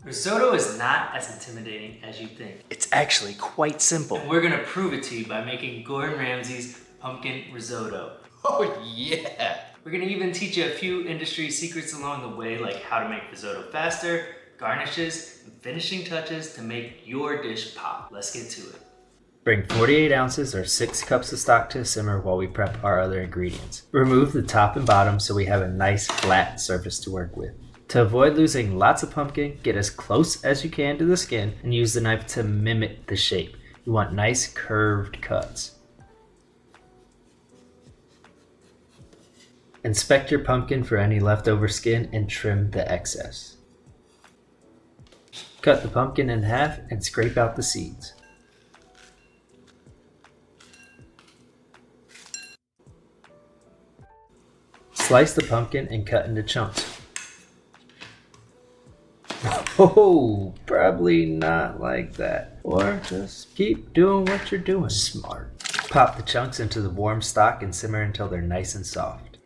Risotto is not as intimidating as you think. It's actually quite simple. And we're gonna prove it to you by making Gordon Ramsay's pumpkin risotto. Oh yeah! We're gonna even teach you a few industry secrets along the way, like how to make risotto faster, garnishes, and finishing touches to make your dish pop. Let's get to it. Bring 48 ounces or 6 cups of stock to a simmer while we prep our other ingredients. Remove the top and bottom so we have a nice flat surface to work with. To avoid losing lots of pumpkin, get as close as you can to the skin and use the knife to mimic the shape. You want nice curved cuts. Inspect your pumpkin for any leftover skin and trim the excess. Cut the pumpkin in half and scrape out the seeds. Slice the pumpkin and cut into chunks. Oh, probably not like that. Or just keep doing what you're doing. Smart. Pop the chunks into the warm stock and simmer until they're nice and soft.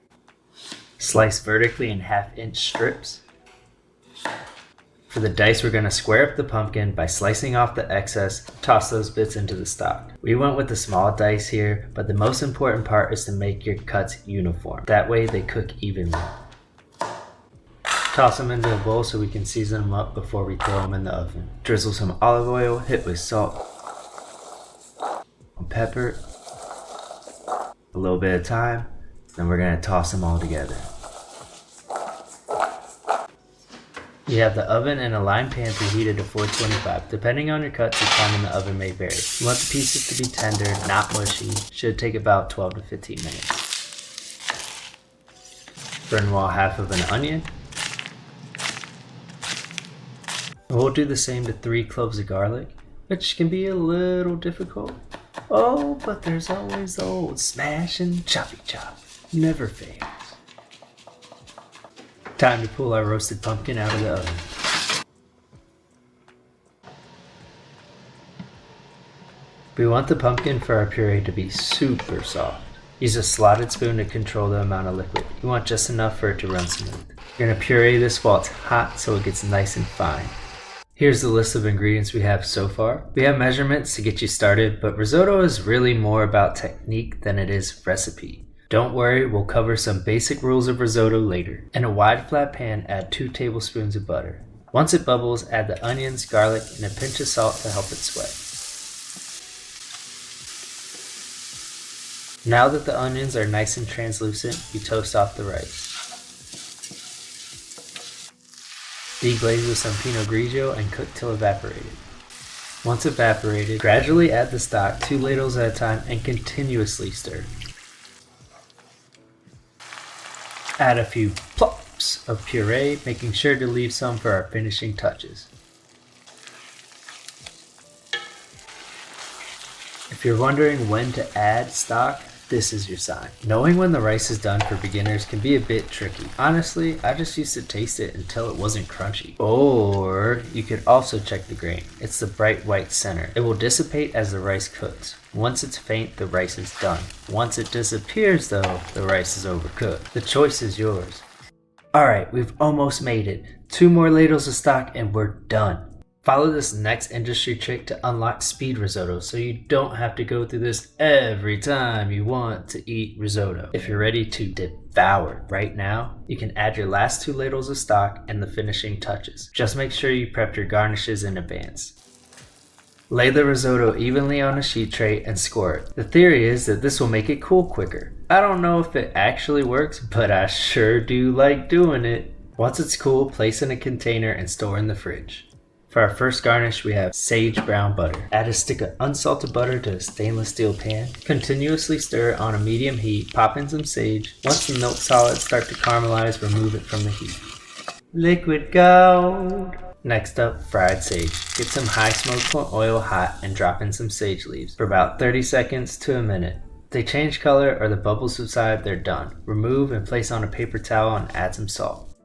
Slice vertically in half-inch strips. For the dice, we're going to square up the pumpkin by slicing off the excess, toss those bits into the stock. We went with the small dice here, but the most important part is to make your cuts uniform. That way they cook evenly. Toss them into a bowl so we can season them up before we throw them in the oven. Drizzle some olive oil, hit with salt, pepper, a little bit of thyme, then we're going to toss them all together. You have the oven and a lined pan preheated to 425. Depending on your cuts, the time in the oven may vary. You want the pieces to be tender, not mushy. Should take about 12 to 15 minutes. Burn raw half of an onion. We'll do the same to 3 cloves of garlic, which can be a little difficult. Oh, but there's always the old smash and choppy chop. Never fails. Time to pull our roasted pumpkin out of the oven. We want the pumpkin for our puree to be super soft. Use a slotted spoon to control the amount of liquid. You want just enough for it to run smooth. You're going to puree this while it's hot so it gets nice and fine. Here's the list of ingredients we have so far. We have measurements to get you started, but risotto is really more about technique than it is recipe. Don't worry, we'll cover some basic rules of risotto later. In a wide flat pan, add 2 tablespoons of butter. Once it bubbles, add the onions, garlic, and a pinch of salt to help it sweat. Now that the onions are nice and translucent, you toast off the rice. Deglaze with some Pinot Grigio and cook till evaporated. Once evaporated, gradually add the stock 2 ladles at a time and continuously stir. Add a few plops of puree, making sure to leave some for our finishing touches. If you're wondering when to add stock, this is your sign. Knowing when the rice is done for beginners can be a bit tricky. Honestly, I just used to taste it until it wasn't crunchy. Or you could also check the grain. It's the bright white center. It will dissipate as the rice cooks. Once it's faint, the rice is done. Once it disappears though, the rice is overcooked. The choice is yours. Alright, we've almost made it. 2 more ladles of stock and we're done. Follow this next industry trick to unlock speed risotto so you don't have to go through this every time you want to eat risotto. If you're ready to devour right now, you can add your last 2 ladles of stock and the finishing touches. Just make sure you prep your garnishes in advance. Lay the risotto evenly on a sheet tray and score it. The theory is that this will make it cool quicker. I don't know if it actually works, but I sure do like doing it. Once it's cool, place in a container and store in the fridge. For our first garnish, we have sage brown butter. Add a stick of unsalted butter to a stainless steel pan. Continuously stir on a medium heat. Pop in some sage. Once the milk solids start to caramelize, remove it from the heat. Liquid gold! Next up, fried sage. Get some high smoke point oil hot and drop in some sage leaves for about 30 seconds to a minute. If they change color or the bubbles subside, they're done. Remove and place on a paper towel and add some salt.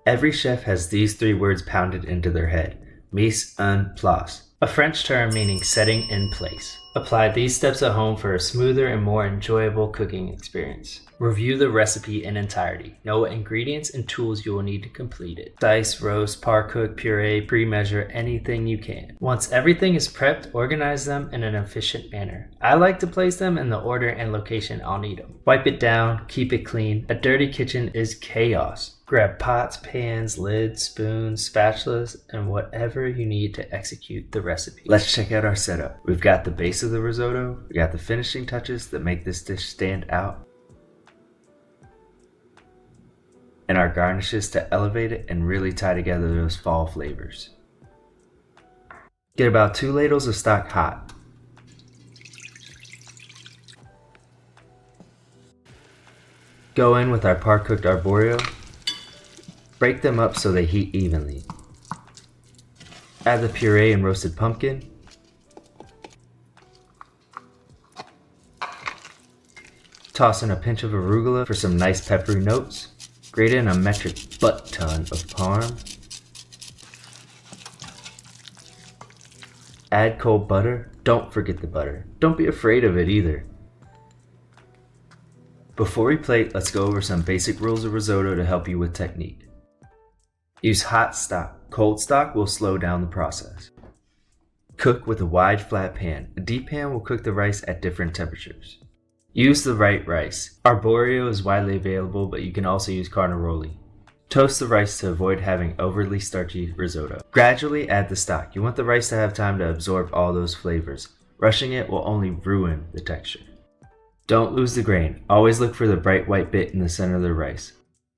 Every chef has these 3 words pounded into their head. Mise en place. a French term meaning setting in place. Apply these steps at home for a smoother and more enjoyable cooking experience. Review the recipe in entirety. Know what ingredients and tools you will need to complete it. Dice, roast, par cook, puree, pre-measure anything you can. Once everything is prepped, organize them in an efficient manner. I like to place them in the order and location I'll need them. Wipe it down, keep it clean. A dirty kitchen is chaos. Grab pots, pans, lids, spoons, spatulas, and whatever you need to execute the recipe. Let's check out our setup. We've got the base of the risotto, we got the finishing touches that make this dish stand out, and our garnishes to elevate it and really tie together those fall flavors. Get about 2 ladles of stock hot. Go in with our par-cooked arborio. Break them up so they heat evenly. Add the puree and roasted pumpkin. Toss in a pinch of arugula for some nice peppery notes. Grate in a metric butt-ton of parm. Add cold butter. Don't forget the butter. Don't be afraid of it either. Before we plate, let's go over some basic rules of risotto to help you with technique. Use hot stock. Cold stock will slow down the process. Cook with a wide flat pan. A deep pan will cook the rice at different temperatures. Use the right rice. Arborio is widely available, but you can also use carnaroli. Toast the rice to avoid having overly starchy risotto. Gradually add the stock. You want the rice to have time to absorb all those flavors. Rushing it will only ruin the texture. Don't lose the grain. Always look for the bright white bit in the center of the rice.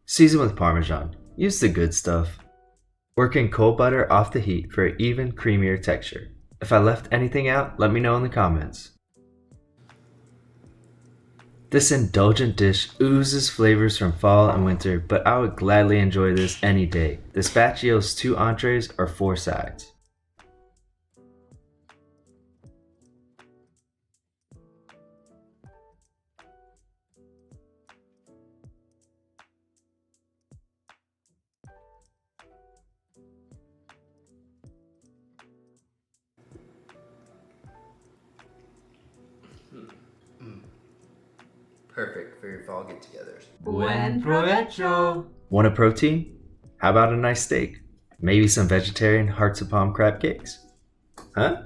Season with Parmesan. Use the good stuff. Work in cold butter off the heat for an even, creamier texture. If I left anything out, let me know in the comments. This indulgent dish oozes flavors from fall and winter, but I would gladly enjoy this any day. This batch yields 2 entrees or 4 sides. Perfect for your fall get-togethers. Buen Provecho! Want a protein? How about a nice steak? Maybe some vegetarian hearts of palm crab cakes? Huh?